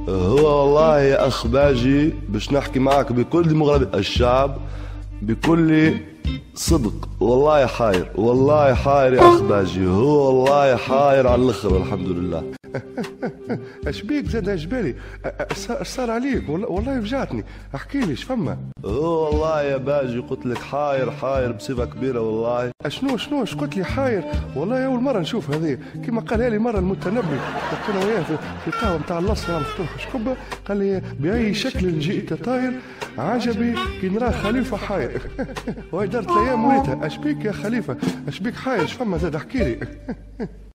هو والله يا أخ باجي باش نحكي معك بكل ديمقراطية الشعب بكل صدق. والله حاير، والله حاير يا أخ باجي، هو والله حاير على الآخر والحمد لله. اش بيك زاد اش بالي؟ اش صار عليك؟ والله فجعتني، احكي لي اش فما؟ هو والله يا باجي قلت لك حاير بصفة كبيرة والله. شنو اش قلت لي حاير؟ والله أول مرة نشوف هذه، كما قالها لي مرة المتنبي، كنا وياه في القهوة نتاع الأصل مفتوح شكبة، قال لي بأي شكل جئت طاير عجبي كي نراه خليفة حاير. وهي دارت الأيام وليتها، اش بيك يا خليفة؟ اش بيك حاير؟ اش فما زاد احكي لي؟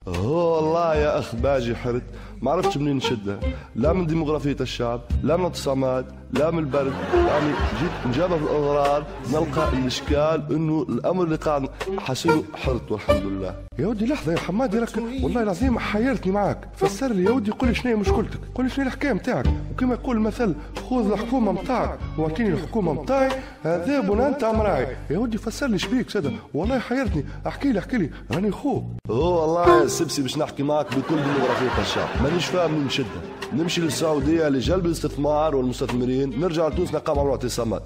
هو والله يا أخ باجي حرت ما عرفتش منين نشدها، لا من ديموغرافية الشعب، لا من الاعتصامات، لا من البرد، يعني جيت نجابها في الأضرار نلقى الإشكال إنه الأمر اللي قاعد حاسينه حرت والحمد لله. يا ودي لحظة يا حمادي، راك والله العظيم حيرتني معاك، فسر لي يا ودي، قول لي شنو هي مشكلتك، قول لي شنو الحكاية نتاعك، وكما يقول المثل خذ الحكومة نتاعك واعطيني الحكومة نتاعي، هذا بنا أنت مراعي. يا ودي فسر لي شبيك سادة، والله حيرتني، احكي لي راني خوك. هو والله يا سبسي باش نحكي معك بكل ديموغرافية الشعب، مانيش فاهم من نشدها، نمشي للسعودية لجلب الاستثمار والمستثمرين، نرجع لتونس نقام عملوا اعتصامات،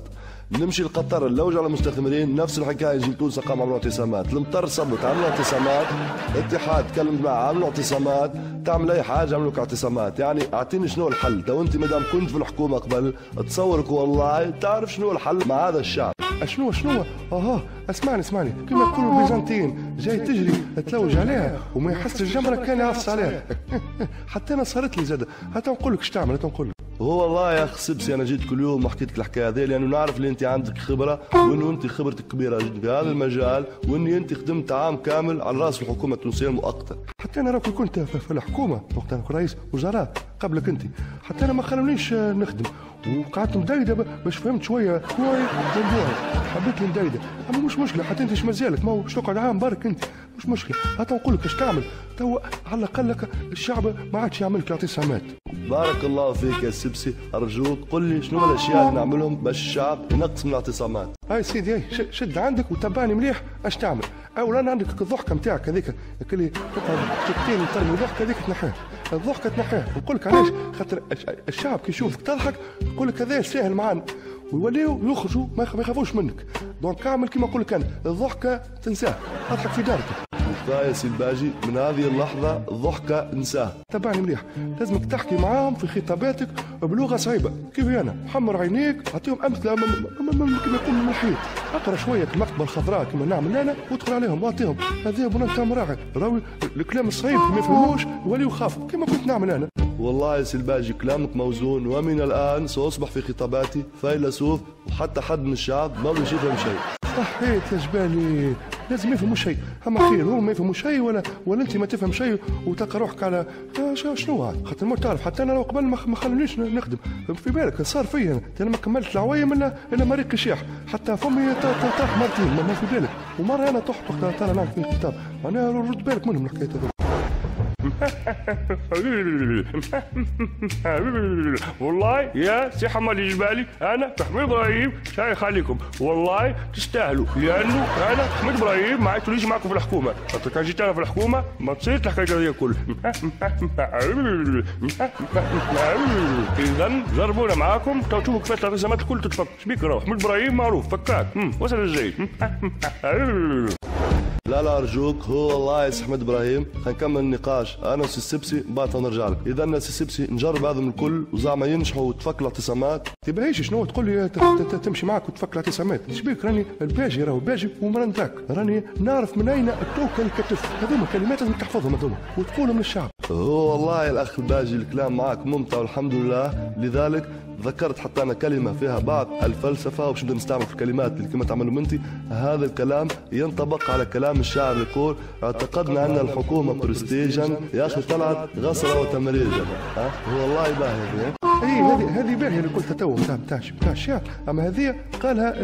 نمشي لقطر نلوج على المستثمرين نفس الحكايه، يجي تونس نقام عملوا اعتصامات، المطر صبت عملوا اعتصامات، اتحاد تكلم معاه عملوا اعتصامات، تعمل اي حاجه عملوا اعتصامات، يعني اعطيني شنو الحل؟ تو انت مادام كنت في الحكومه قبل تصورك والله تعرف شنو الحل مع هذا الشعب. شنو اسمعني كما يقولوا البيزنطيين، جاي تجري تلوج عليها وما يحس الجمره كان يعص عليها. حتى انا صارت لي زاد، حتى نقول لك اش تعمل، نقول لك هو والله يا اخ سبسي انا جيت كل يوم وحكيت لك الحكايه هذه لانه نعرف ان انت عندك خبره، وانه انت خبرتك كبيره جدا في هذا المجال، واني انت خدمت عام كامل على راس الحكومه التونسيه المؤقته. حتى انا راكي كنت في الحكومه وقت انا كنت رئيس وزراء قبلك انت، حتى انا ما خلونيش نخدم، وقعدت مدايده باش فهمت شويه موضوع، حبيت لي مدايده، اما مش مشكله، حتى انت اش مازالك، ما هو باش تقعد عام برك انت، مش مشكله، حتى نقول لك اش تعمل، تو على الاقل لك الشعب ما عادش يعمل لك اعتصامات. بارك الله فيك يا سبسي، ارجوك قل لي شنو الاشياء اللي نعملهم باش الشعب ينقص من الاعتصامات. هاي سيدي، هاي شد عندك وتبعني مليح اش تعمل. اولا عندك الضحكه نتاعك هذيك اللي تقعد تكتين وترمي الضحكه هذيك تنحيها، الضحكه تنحيها، نقول لك علاش؟ خاطر الشعب كي يشوفك تضحك يقول لك هذا ساهل معانا، ويوليو يخرجوا ما يخافوش منك، دونك اعمل كيما نقول لك انا، الضحكه تنساها، اضحك في دارك. يا سي الباجي من هذه اللحظة الضحكة انساها. تبعني مليح، لازمك تحكي معاهم في خطاباتك بلغة صعيبة، كيف أنا، حمر عينيك، أعطيهم أمثلة كما يقول من الحيط، أقرأ شوية المكتبة الخضراء كما نعمل أنا، وادخل عليهم واعطيهم هذا بنات مراعي، راوي الكلام الصعيب ما يفهموش يوليو يخافوا كما كنت نعمل أنا. والله يا سي الباجي كلامك موزون، ومن الآن سأصبح في خطاباتي فيلسوف، وحتى حد من الشعب ما بيش يفهم شيء. صحيت يا جبالي، لازم يفهموا شيء، اما خير هم ما يفهموا شيء ولا انت ما تفهم شيء وتلقى روحك على شنو هذا، خاطر ما تعرف، حتى انا لو قبل ما خلونيش نخدم، في بالك صار فيا انا ما كملت العوايم الا مريق الشيح، حتى فمي طاح مرتين، ما في بالك، ومره انا تحت ترى نعرف في الكتاب، انا رد بالك منهم الحكايه هذول. والله يا سي حماد الجبالي انا حميد ابراهيم شايخ عليكم، والله تستاهلوا، لانه انا حميد ابراهيم ما عدتوليش معكم في الحكومه، خاطر كان جيت انا في الحكومه ما تصير الحكايه هذه كلها. اذا جربونا معاكم تو تشوفوا كيفاش الالتزامات الكل تتفك. شبيك راهو حميد ابراهيم معروف فكاك، وصل الزيت. لا ارجوك، هو والله يا سي حميد ابراهيم خلينا نكمل النقاش انا وسي السبسي بعد نرجع لك. اذا سي السبسي نجرب هذا من الكل وزعما ينجحوا وتفك الاعتصامات. تبعيش شنو تقول لي تمشي معك وتفك الاعتصامات؟ شبيك راني الباجي راهو باجي ومرنتاك، راني نعرف من اين اتوك الكتف، هذوما كلمات لازم تحفظهم هذوما وتقولهم للشعب. هو والله الاخ الباجي الكلام معك ممتع والحمد لله، لذلك ذكرت حتى انا كلمه فيها بعض الفلسفه وباش نبدا نستعمل في الكلمات اللي كما تعملوا انت، هذا الكلام ينطبق على كلام الشاعر يقول اعتقدنا ان الحكومه برستيجا يا اخي طلعت غسره وتمريجا. هو والله باهي هذه باهيه اللي قلتها تو بتاع الشعر، اما هذه قالها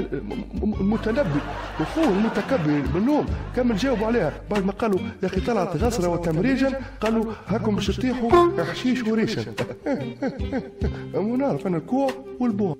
المتنبي وخوه المتكبر بالنوم، كمل جاوبوا عليها بعد ما قالوا يا اخي طلعت غسره وتمريجا، قالوا هاكم باش تطيحوا حشيش وريشا. ونعرف انا الكوع والبوع.